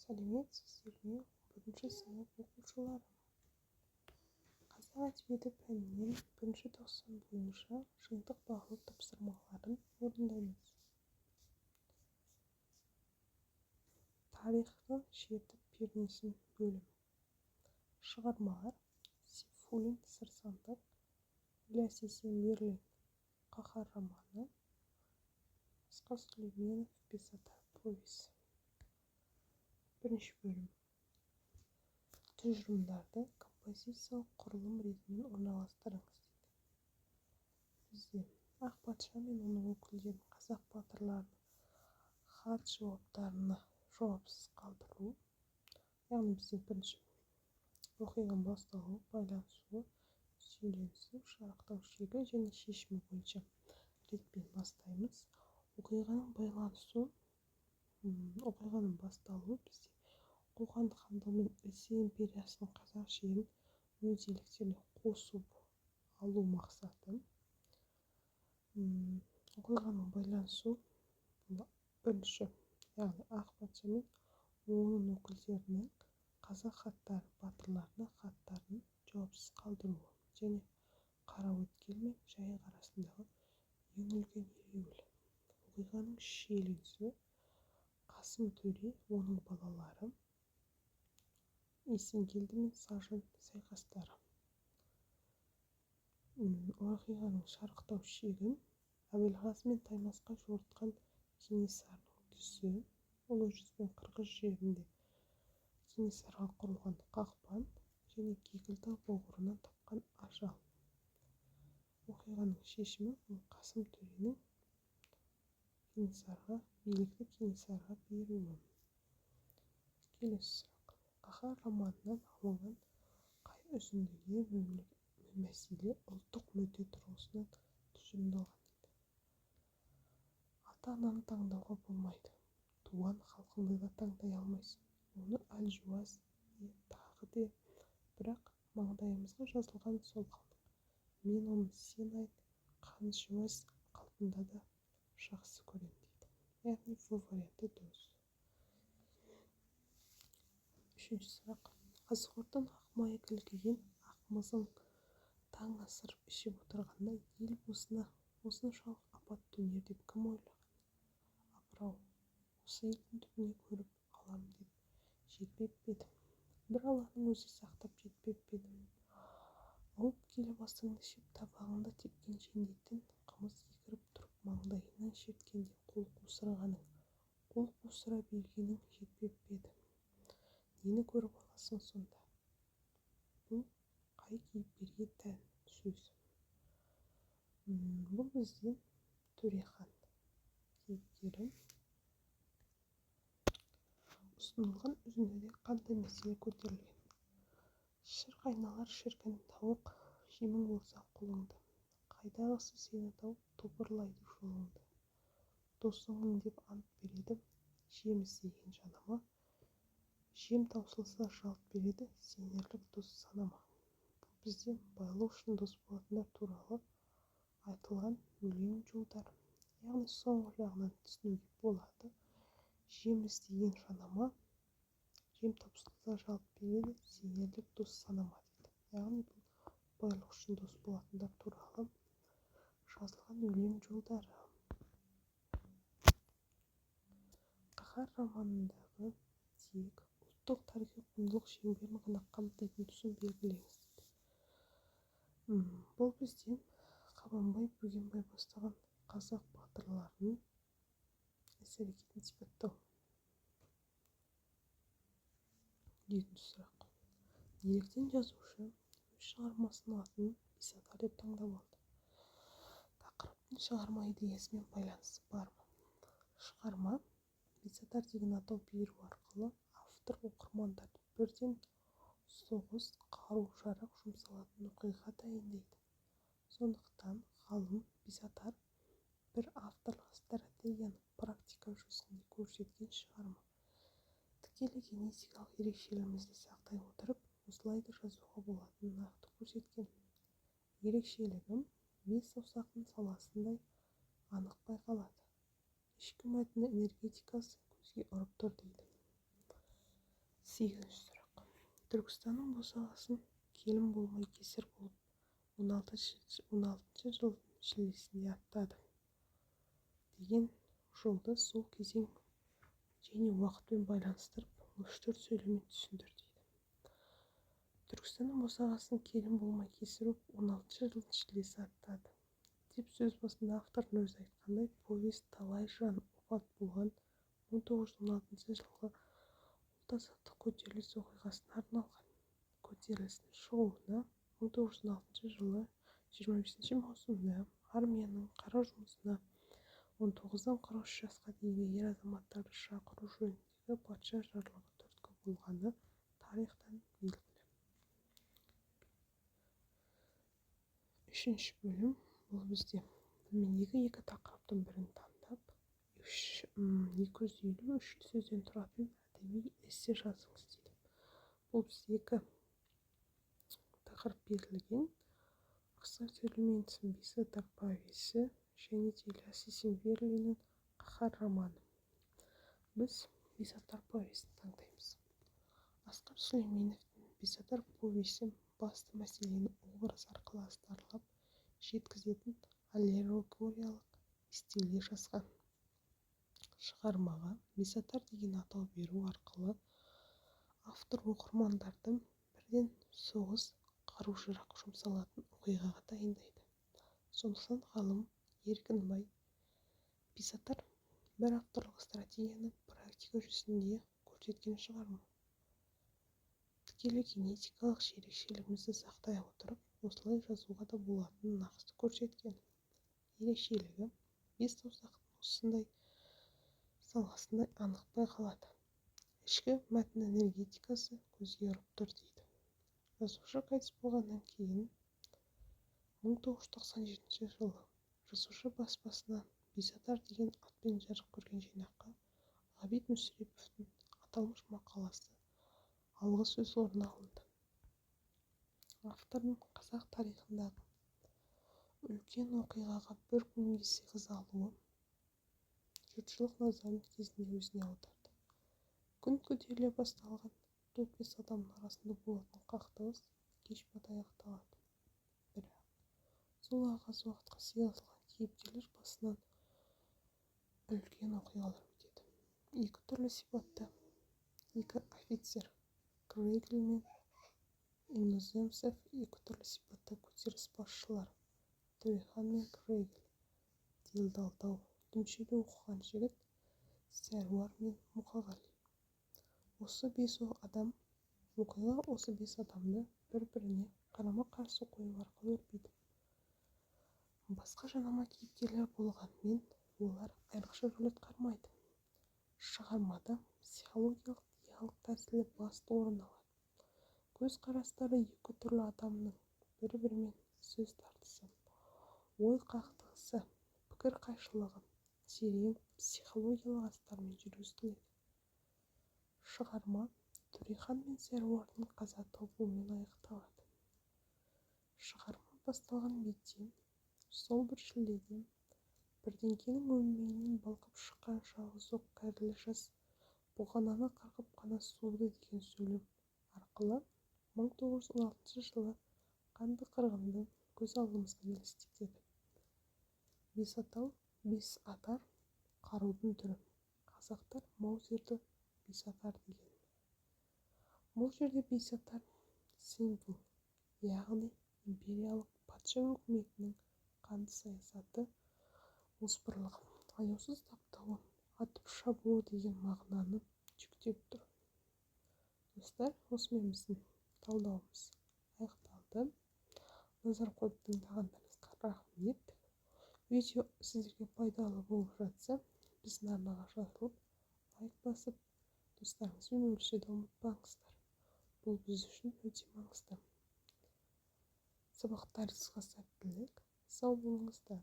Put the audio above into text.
сәлеметсіздер ме 11-ші сынып оқушылары? Қазақ әдебиеті пәнінен 1-ші тоқсан бойынша жиынтық бағалау тапсырмаларын орындаймыз. Тарихты шертіп пернесін бөлім. Шығармалар: Сейфуллин сыр-сандық, Ілияс Есенберлин қаһар романы, Асқар Сүлейменов Бесатар повесі. 1-ші бөлім. Тұжырымдарды композициялық құрылым ретімен орналастырыңыз дейді. Бізде ақ патша мен оның өкілдерін қазақ батырларының хат жауаптарына жауапсыз қалдыру. Яғни бізде 1-ші оқиғаның басталуы, байланысуы, сөйленісу, шарықтау шегі және шешімі бойынша ретпен бастаймыз. Оқиғаның басталуы бізде Қоқан хандығы мен Ресей империясының қазақ жерін өз иеліктеріне қосып алу мақсаты. Оқиғаның байланысу 1-ші, яғни ақ патша мен оның өкілдерінің қазақ хаттары батырларына хаттарын жауапсыз қалдыруы және Қараөткел мен Жайық арасындағы ең үлкен ереуіл. Оқиғаның шиеленісі Қасым төре, оның балалары, Есенгелді мен Саржан сайқастары. Оқиғаның шарықтау шегі Әбілғазы мен Таймасқа жорытқан Кенесарының түсі, ұлы жүз бен қырғыз жерінде Кенесарға құрылған қақпан және Кекілтау бұғырынан тапқан ажал. Оқиғаның шешімі Қасым төренің билікті Кенесарға беруі. Келесі сұрақ. Қаһар романынан алынған қай үзіндіге мәселе ұлттық мүдде тұрғысынан тұжырымдалған дейді. Ата-ананы таңдауға болмайды. Туған халқыңды да таңдай алмайсың. Оны әлжуаз тағы де, бірақ маңдайымызға жазылған сол қалдық. Мен оны сен айт, қанжуаз қалпында да жақсы көрем дейді. Яғни варианты дұрыс. 3-ші сұрақ. Қазығұрттан ақ майы кілкіген ақмызың таң асырып ішіп отырғанда ел осыншалық апат төнер деп кім ойлаған? Апырау, осы елдің түбіне көріп алам деп жетпеп пе едім? бір Алланың өзі сақтап жетпеп пе едім? Ауып келіп асыңды шеп табағыңды тепкен жендеттен қымыз екіріп тұрып маңдайынан шерткенде қол қусыра бергенің жетпеп пе еді? Нені көріп аласың сонда? Бұл қай кейіпкерге тән сөз? Бұл бізде Төрехан кейіпкері. Ұсынылған үзіндіде қандай мәселе көтерілген? Шырқ айналар шіркін тауық, жемің болса қолыңды. Қайдағысы сені тауып топырлайды жолыңды. Досыңмын деп ант береді, жем іздеген жанама. Жем таусылса жалт береді, сенерлік дос санама. Бұл бізде байлау үшін дос болатындар туралы айтылған өлең жолдар. Яғни соңғы жағынан түсінуге болады. Жем іздеген жанама, жем таусылса жалт береді, сенерлік дос санама дейді. Яғни бұл байлау үшін дос болатындар туралы жазылған өлең жолдары. Қаһар романындағы тек ұлттық тарихи құндылық шеңберін ғана қамтитын тұсын белгілеңіз дейді. Бұл бізде Қабанбай Бөгенбай бастаған қазақ батырларының іс-әрекетін сипаттау. 2-ші сұрақ. Неліктен жазушы өз шығармасының атын Бесатар деп таңдап алды? Тақырыптың шығарма идеясымен байланысы бар ма? Шығарма Бесатар деген атау беру арқылы автор оқырмандарды бірден соғыс, қару-жарақ жұмсалатын оқиғаға дайындайды. Сондықтан ғалым Бесатар бір авторлық стратегияны практика жүзінде көрсеткен шығарма. Тікелей генетикалық ерекшелігімізді сақтай отырып, осылай да жазуға болатынын нақты көрсеткен. Ерекшелігім 5 саусақтың саласындай анық байқалады. Ішкі мәтіннің энергетикасы көзге ұрып тұр дейді. 8-ші сұрақ. Түркістанның босағасын келін болмай кесір болып 16-ші жылдың шілдесінде аттады деген жолды сол кезең және уақытпен байланыстырып 34 сөйлеммен түсіндір дейді. Түркістанның босағасын келін болмай кесір болып 16-ші жылдың шілдесі аттады деп сөз басында автордың өзі айтқандай, повесть талай жан опат болған 1916 жылғы ұлт-азаттық көтеріліс оқиғасына арналған. Көтерілістің шығуына 1916 жылы 25 маусымда армияның қара жұмысына 19-дан 43 жасқа дейінгі ер азаматтарды шақыру жөніндегі патша жарлығы түрткі болғаны тарихтан белгілі. 3-ші бөлім. Бұл бізде төмендегі екі тақырыптың бірін таңдап 253 сөзден тұратын әдеби эссе жазыңыз дейді. Бұл бізде екі тақырып берілген. Қысқа сөйлемен Бесатар повесі және де Ілияс Есенберлиннің Қаһар романы. Біз Бесатар повесін таңдаймыз. Асқар Сүлейменовтің Бесатар повесі басты мәселені образ арқылы астарлап жеткізетін аллегориялық стильде жазған. Шығармаға Бесатар деген атау беру арқылы автор оқырмандарды бірден соғыс қару-жарақ жұмсалатын оқиғаға дайындайды. Сондықтан ғалым Еркінбай Бесатар бір авторлық стратегияны практика жүзінде көрсеткен шығарма. Тікелей генетикалық ерекшелігімізді сақтай отырып, осылай жазуға да болатынын нақты көрсеткен. Ерекшелігі бес саусақтың осындай салғасында анық байқалады. Ішкі мәтін энергетикасы көзге ұрып тұр дейді. Жазушы қайтыс болғаннан кейін 1997 жылы жазушы баспасынан Бесатар деген атпен жарық көрген жинаққа Ғабит Мүсіреповтің аталмыш мақаласы алғы сөз орны алынды. Автордың қазақ тарихындағы үлкен оқиғаға бір күнге сыйғыза алуы жұртшылық назарын кезінде өзіне аударды. Күн көтеріле басталған 4-5 адамның арасында болатын қақтығыс кеш бата аяқталады. Бірақ сол ағаз уақытқа сыйғызылған кейіпкерлер басынан үлкен оқиғалар өтеді. Екі түрлі сипатта екі офицер Крейгл мен Иноземцев, екі түрлі сипатта көтеріліс басшылары Төрехан мен Крейгл, делдалдау, дүмшелі оқыған жігіт Сәруар мен Мұқағали. Оқиға осы бес адамды бір-біріне қарама-қарсы қою арқылы өрбиді. Басқа жанама кейіпкерлер болғанмен, олар айрықша рөл атқармайды. Шығармада психологиялық диалог тәсілі басты орын алады. Көз қарастары екі түрлі адамның бір-бірімен сөз тартысы, ой қақтығысы, пікір қайшылығы терең психологиялық астармен жүргізіледі. Шығарма Төрехан мен Сәруардың қаза табуымен аяқталады. Шығарма басталған бетте сол бір шілдеде бірдеңкенің өлмейінен балқып шыққан жалғыз оқ кәрлі жас бұғананы қырқып қана суды деген сөйлем арқылы 1916 жылы қанды қырғынды көз алдымызға елестетеді. Бесатар қарудың түрі. Қазақтар маузерді Бесатар деген. Бұл жерде Бесатар символ, яғни империялық патша үкіметінің қанды саясаты, озбырлығы, аяусыз таптауы, атып шабуы деген мағынаны жүктеп тұр. Достар, осымен біздің талдауымыз аяқталды. Назар қойып тыңдағандарыңызға рахмет. Видео сіздерге пайдалы болып жатса, біздің арнаға жазылып, лайк басып, достарыңызбен бөлісуді ұмытпаңыздар. Бұл біз үшін өте маңызды. Сабақтарыңызға сәттілік, сау болыңыздар.